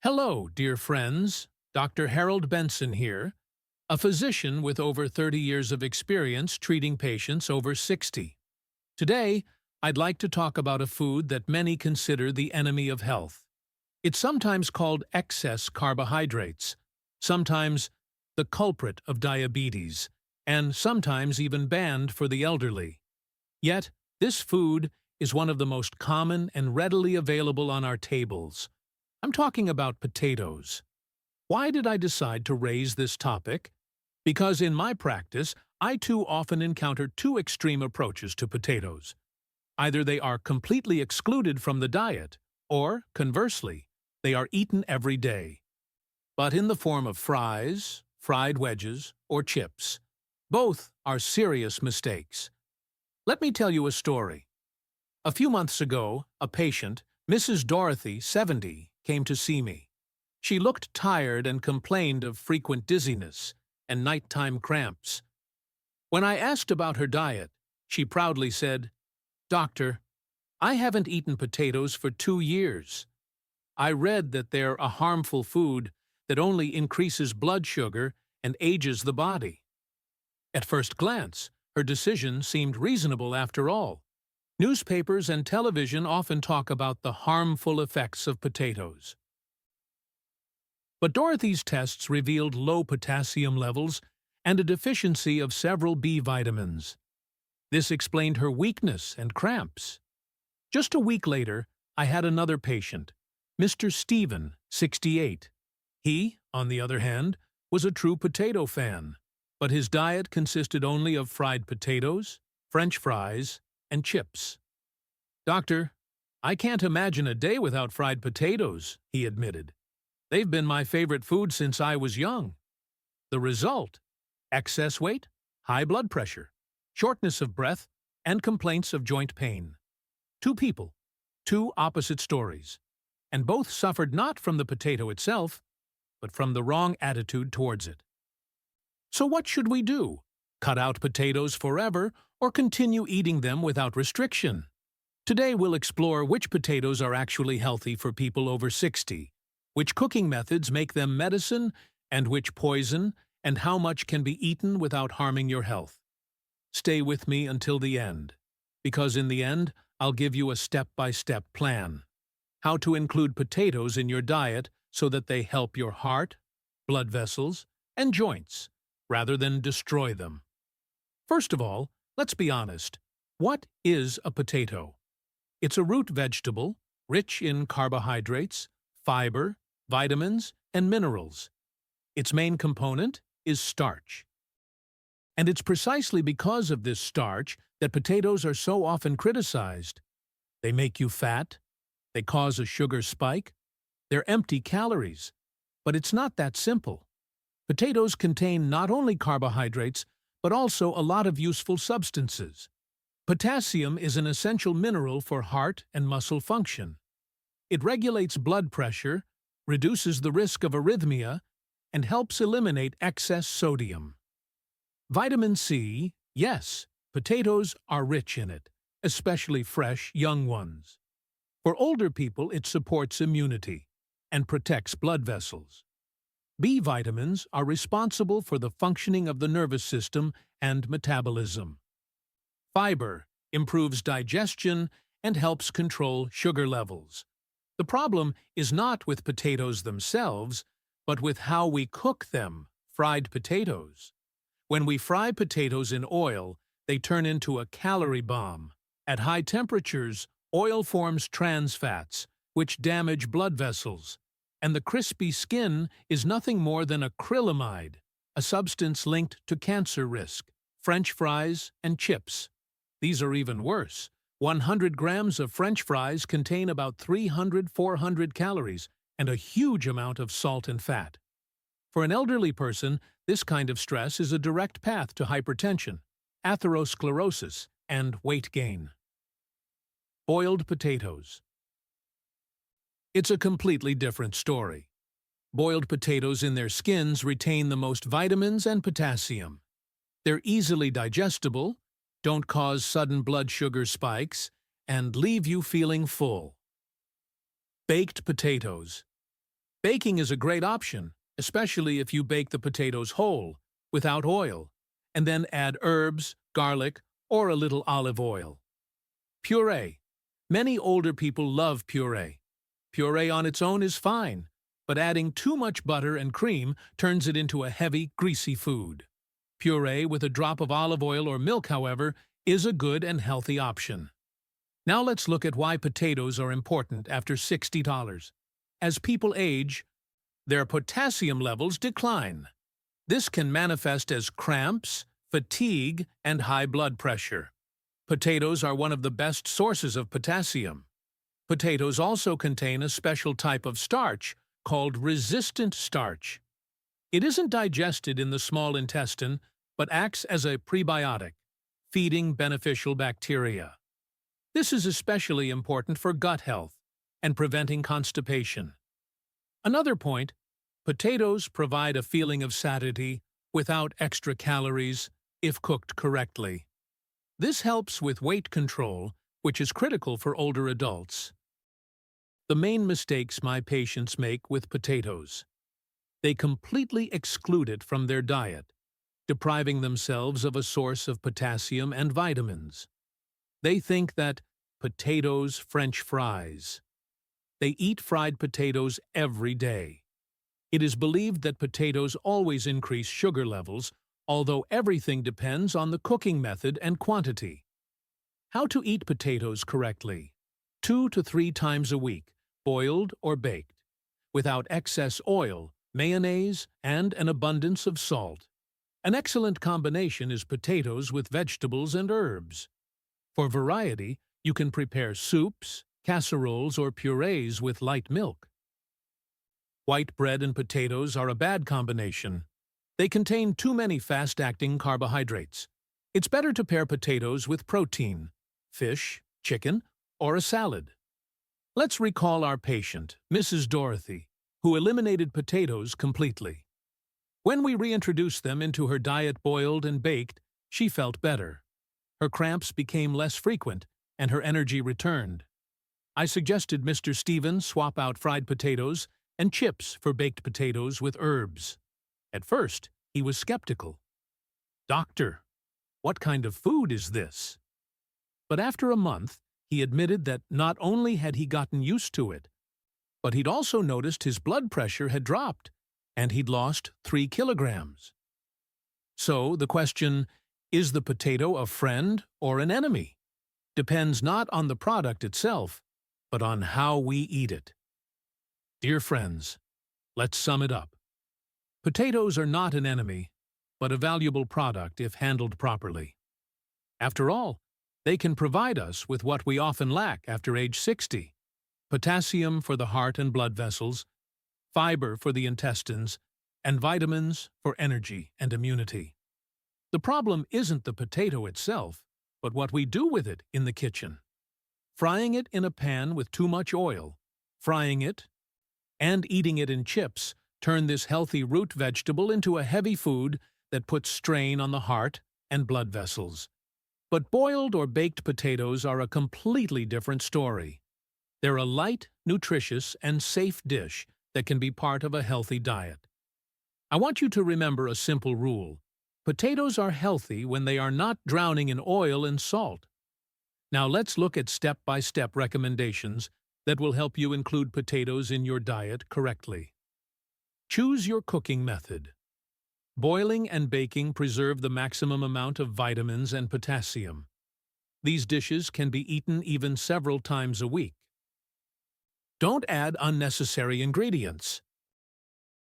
Hello, dear friends. Dr. Harold Benson here, a physician with over 30 years of experience treating patients over 60. Today, I'd like to talk about a food that many consider the enemy of health. It's sometimes called excess carbohydrates, sometimes the culprit of diabetes, and sometimes even banned for the elderly. Yet, this food is one of the most common and readily available on our tables. I'm talking about potatoes. Why did I decide to raise this topic? Because in my practice, I too often encounter two extreme approaches to potatoes. Either they are completely excluded from the diet, or, conversely, they are eaten every day, but in the form of fries, fried wedges, or chips. Both are serious mistakes. Let me tell you a story. A few months ago, a patient, Mrs. Dorothy, 70, came to see me. She looked tired and complained of frequent dizziness and nighttime cramps. When I asked about her diet, she proudly said, "Doctor, I haven't eaten potatoes for 2 years. I read that they're a harmful food that only increases blood sugar and ages the body." At first glance, her decision seemed reasonable after all. Newspapers and television often talk about the harmful effects of potatoes. But Dorothy's tests revealed low potassium levels and a deficiency of several B vitamins. This explained her weakness and cramps. Just a week later, I had another patient, Mr. Stephen, 68. He, on the other hand, was a true potato fan, but his diet consisted only of fried potatoes, French fries, and chips. "Doctor, I can't imagine a day without fried potatoes," he admitted. "They've been my favorite food since I was young." The result? Excess weight, high blood pressure, shortness of breath, and complaints of joint pain. Two people, two opposite stories, and both suffered not from the potato itself, but from the wrong attitude towards it. So what should we do? Cut out potatoes forever or continue eating them without restriction? Today we'll explore which potatoes are actually healthy for people over 60, which cooking methods make them medicine and which poison, and how much can be eaten without harming your health. Stay with me until the end, because in the end, I'll give you a step-by-step plan. How to include potatoes in your diet so that they help your heart, blood vessels, and joints, rather than destroy them. First of all, let's be honest. What is a potato? It's a root vegetable, rich in carbohydrates, fiber, vitamins, and minerals. Its main component is starch. And it's precisely because of this starch that potatoes are so often criticized. They make you fat, they cause a sugar spike, they're empty calories. But it's not that simple. Potatoes contain not only carbohydrates, but also a lot of useful substances. Potassium is an essential mineral for heart and muscle function. It regulates blood pressure, reduces the risk of arrhythmia, and helps eliminate excess sodium. Vitamin C, yes, potatoes are rich in it, especially fresh, young ones. For older people, it supports immunity and protects blood vessels. B vitamins are responsible for the functioning of the nervous system and metabolism. Fiber improves digestion and helps control sugar levels. The problem is not with potatoes themselves, but with how we cook them, fried potatoes. When we fry potatoes in oil, they turn into a calorie bomb. At high temperatures, oil forms trans fats, which damage blood vessels, and the crispy skin is nothing more than acrylamide, a substance linked to cancer risk. French fries and chips. These are even worse. 100 grams of French fries contain about 300–400 calories and a huge amount of salt and fat. For an elderly person, this kind of stress is a direct path to hypertension, atherosclerosis, and weight gain. Boiled potatoes. It's a completely different story. Boiled potatoes in their skins retain the most vitamins and potassium. They're easily digestible, don't cause sudden blood sugar spikes, and leave you feeling full. Baked potatoes. Baking is a great option, especially if you bake the potatoes whole, without oil, and then add herbs, garlic, or a little olive oil. Puree. Many older people love puree. Puree on its own is fine, but adding too much butter and cream turns it into a heavy, greasy food. Puree with a drop of olive oil or milk, however, is a good and healthy option. Now let's look at why potatoes are important after $60. As people age, their potassium levels decline. This can manifest as cramps, fatigue, and high blood pressure. Potatoes are one of the best sources of potassium. Potatoes also contain a special type of starch called resistant starch. It isn't digested in the small intestine, but acts as a prebiotic, feeding beneficial bacteria. This is especially important for gut health and preventing constipation. Another point, potatoes provide a feeling of satiety without extra calories if cooked correctly. This helps with weight control, which is critical for older adults. The main mistakes my patients make with potatoes. They completely exclude it from their diet, depriving themselves of a source of potassium and vitamins. They think that potatoes, French fries. They eat fried potatoes every day. It is believed that potatoes always increase sugar levels, although everything depends on the cooking method and quantity. How to eat potatoes correctly? 2 to 3 times a week, boiled or baked, without excess oil, mayonnaise, and an abundance of salt. An excellent combination is potatoes with vegetables and herbs. For variety, you can prepare soups, casseroles, or purees with light milk. White bread and potatoes are a bad combination. They contain too many fast-acting carbohydrates. It's better to pair potatoes with protein, fish, chicken, or a salad. Let's recall our patient, Mrs. Dorothy, who eliminated potatoes completely. When we reintroduced them into her diet boiled and baked, she felt better. Her cramps became less frequent, and her energy returned. I suggested Mr. Stevens swap out fried potatoes and chips for baked potatoes with herbs. At first, he was skeptical. "Doctor, what kind of food is this?" But after a month, he admitted that not only had he gotten used to it, but he'd also noticed his blood pressure had dropped, and he'd lost 3 kilograms. So the question, is the potato a friend or an enemy? Depends not on the product itself, but on how we eat it. Dear friends, let's sum it up. Potatoes are not an enemy, but a valuable product if handled properly. After all, they can provide us with what we often lack after age 60: potassium for the heart and blood vessels, fiber for the intestines, and vitamins for energy and immunity. The problem isn't the potato itself, but what we do with it in the kitchen. Frying it in a pan with too much oil, frying it, and eating it in chips turn this healthy root vegetable into a heavy food that puts strain on the heart and blood vessels. But boiled or baked potatoes are a completely different story. They're a light, nutritious, and safe dish that can be part of a healthy diet. I want you to remember a simple rule. Potatoes are healthy when they are not drowning in oil and salt. Now let's look at step-by-step recommendations that will help you include potatoes in your diet correctly. Choose your cooking method. Boiling and baking preserve the maximum amount of vitamins and potassium. These dishes can be eaten even several times a week. Don't add unnecessary ingredients.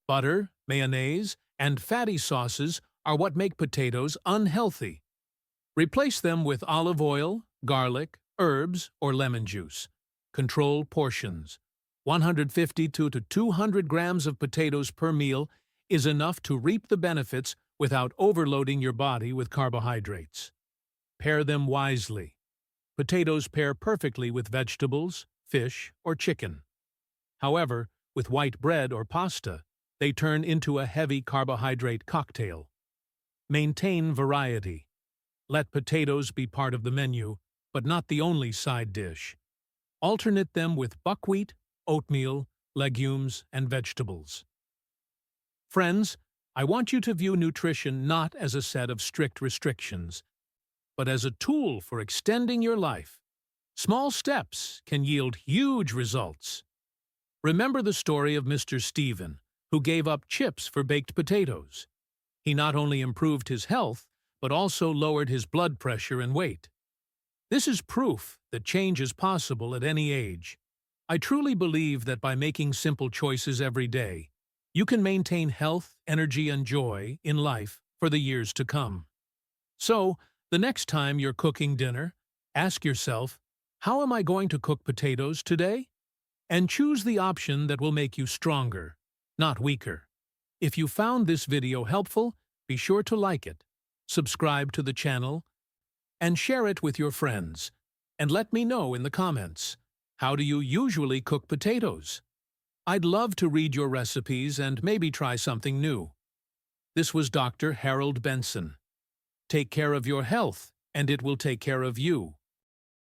Butter, mayonnaise, and fatty sauces are what make potatoes unhealthy. Replace them with olive oil, garlic, herbs, or lemon juice. Control portions. 150 to 200 grams of potatoes per meal is enough to reap the benefits without overloading your body with carbohydrates. Pair them wisely. Potatoes pair perfectly with vegetables, fish, or chicken. However, with white bread or pasta, they turn into a heavy carbohydrate cocktail. Maintain variety. Let potatoes be part of the menu, but not the only side dish. Alternate them with buckwheat, oatmeal, legumes, and vegetables. Friends, I want you to view nutrition not as a set of strict restrictions, but as a tool for extending your life. Small steps can yield huge results. Remember the story of Mr. Stephen, who gave up chips for baked potatoes. He not only improved his health, but also lowered his blood pressure and weight. This is proof that change is possible at any age. I truly believe that by making simple choices every day, you can maintain health, energy, and joy in life for the years to come. So, the next time you're cooking dinner, ask yourself, how am I going to cook potatoes today? And choose the option that will make you stronger, not weaker. If you found this video helpful, be sure to like it, subscribe to the channel, and share it with your friends. And let me know in the comments, how do you usually cook potatoes? I'd love to read your recipes and maybe try something new. This was Dr. Harold Benson. Take care of your health, and it will take care of you.